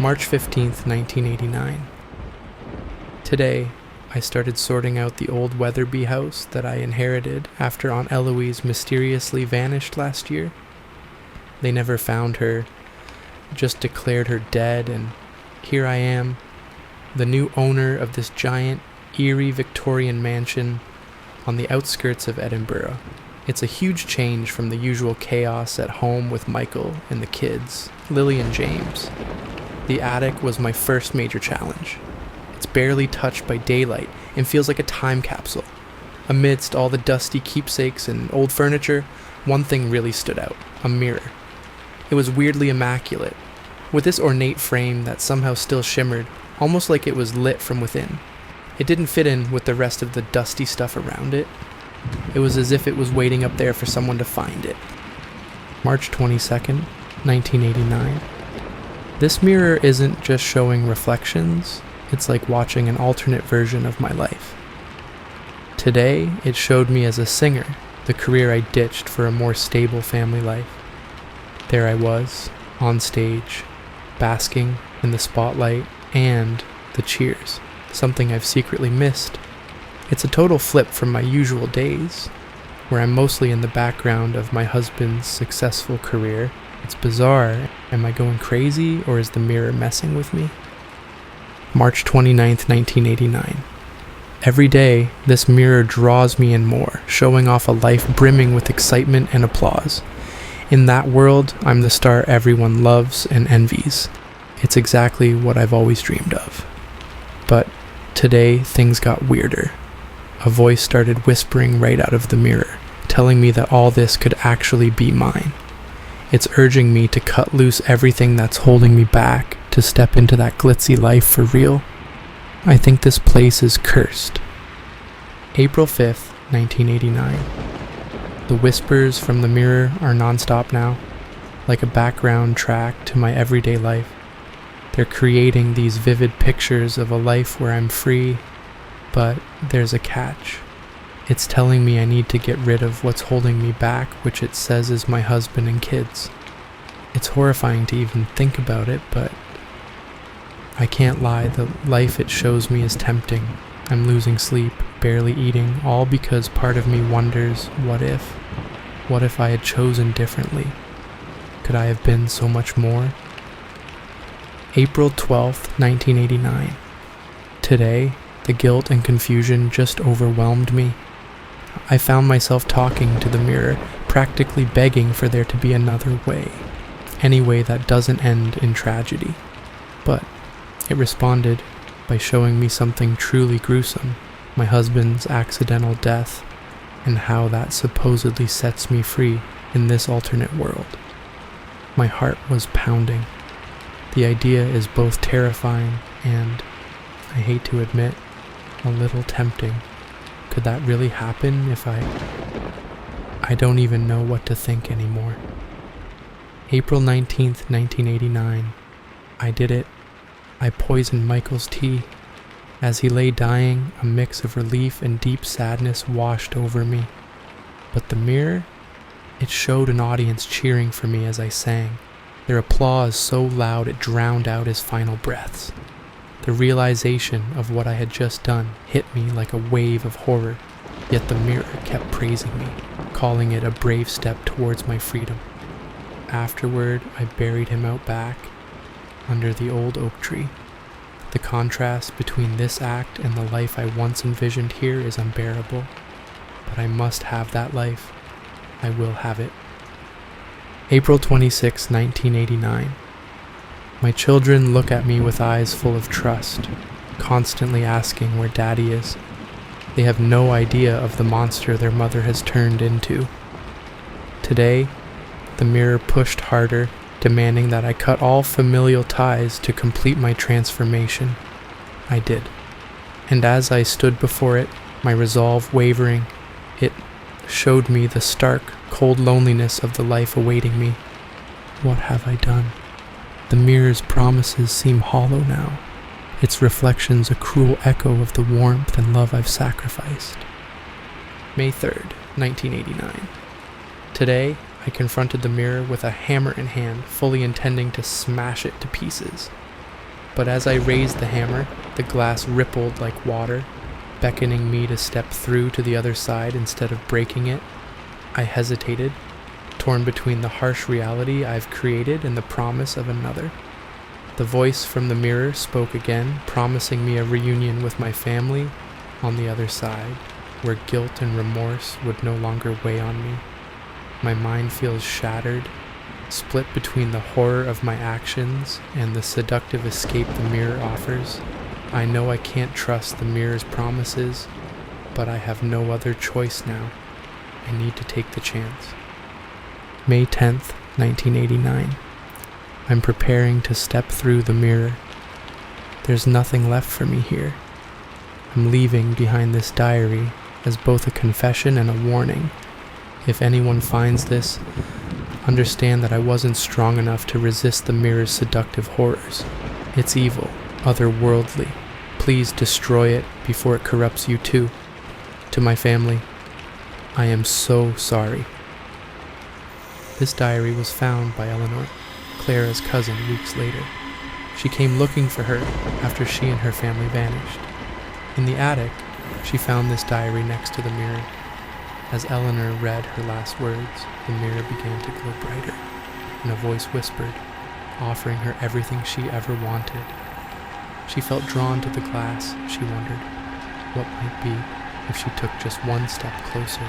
March 15th, 1989. Today, I started sorting out the old Weatherby house that I inherited after Aunt Eloise mysteriously vanished last year. They never found her, just declared her dead, and here I am, the new owner of this giant, eerie Victorian mansion on the outskirts of Edinburgh. It's a huge change from the usual chaos at home with Michael and the kids, Lily and James. The attic was my first major challenge. It's barely touched by daylight and feels like a time capsule. Amidst all the dusty keepsakes and old furniture, one thing really stood out: a mirror. It was weirdly immaculate, with this ornate frame that somehow still shimmered, almost like it was lit from within. It didn't fit in with the rest of the dusty stuff around it. It was as if it was waiting up there for someone to find it. March 22nd, 1989. This mirror isn't just showing reflections. It's like watching an alternate version of my life. Today, it showed me as a singer, the career I ditched for a more stable family life. There I was, on stage, basking in the spotlight and the cheers, something I've secretly missed. It's a total flip from my usual days, where I'm mostly in the background of my husband's successful career. It's bizarre. Am I going crazy, or is the mirror messing with me? March 29th, 1989. Every day, this mirror draws me in more, showing off a life brimming with excitement and applause. In that world, I'm the star everyone loves and envies. It's exactly what I've always dreamed of. But today, things got weirder. A voice started whispering right out of the mirror, telling me that all this could actually be mine. It's urging me to cut loose everything that's holding me back, to step into that glitzy life for real. I think this place is cursed. April 5th, 1989. The whispers from the mirror are nonstop now, like a background track to my everyday life. They're creating these vivid pictures of a life where I'm free, but there's a catch. It's telling me I need to get rid of what's holding me back, which it says is my husband and kids. It's horrifying to even think about it, but I can't lie, the life it shows me is tempting. I'm losing sleep, barely eating, all because part of me wonders, what if? What if I had chosen differently? Could I have been so much more? April 12th, 1989. Today, the guilt and confusion just overwhelmed me. I found myself talking to the mirror, practically begging for there to be another way. Any way that doesn't end in tragedy. But it responded by showing me something truly gruesome, my husband's accidental death, and how that supposedly sets me free in this alternate world. My heart was pounding. The idea is both terrifying and, I hate to admit, a little tempting. Could that really happen if I don't even know what to think anymore. April 19th, 1989. I did it. I poisoned Michael's tea. As he lay dying, a mix of relief and deep sadness washed over me. But the mirror? It showed an audience cheering for me as I sang. Their applause so loud it drowned out his final breaths. The realization of what I had just done hit me like a wave of horror, yet the mirror kept praising me, calling it a brave step towards my freedom. Afterward, I buried him out back, under the old oak tree. The contrast between this act and the life I once envisioned here is unbearable, but I must have that life. I will have it. April 26, 1989. My children look at me with eyes full of trust, constantly asking where Daddy is. They have no idea of the monster their mother has turned into. Today, the mirror pushed harder, demanding that I cut all familial ties to complete my transformation. I did. And as I stood before it, my resolve wavering, it showed me the stark, cold loneliness of the life awaiting me. What have I done? The mirror's promises seem hollow now, its reflections a cruel echo of the warmth and love I've sacrificed. May 3rd, 1989. Today, I confronted the mirror with a hammer in hand, fully intending to smash it to pieces. But as I raised the hammer, the glass rippled like water, beckoning me to step through to the other side instead of breaking it. I hesitated, torn between the harsh reality I've created and the promise of another. The voice from the mirror spoke again, promising me a reunion with my family on the other side, where guilt and remorse would no longer weigh on me. My mind feels shattered, split between the horror of my actions and the seductive escape the mirror offers. I know I can't trust the mirror's promises, but I have no other choice now. I need to take the chance. May 10th, 1989. I'm preparing to step through the mirror. There's nothing left for me here. I'm leaving behind this diary as both a confession and a warning. If anyone finds this, understand that I wasn't strong enough to resist the mirror's seductive horrors. It's evil, otherworldly. Please destroy it before it corrupts you too. To my family, I am so sorry. This diary was found by Eleanor, Clara's cousin, weeks later. She came looking for her after she and her family vanished. In the attic, she found this diary next to the mirror. As Eleanor read her last words, the mirror began to glow brighter, and a voice whispered, offering her everything she ever wanted. She felt drawn to the glass. She wondered what might be if she took just one step closer.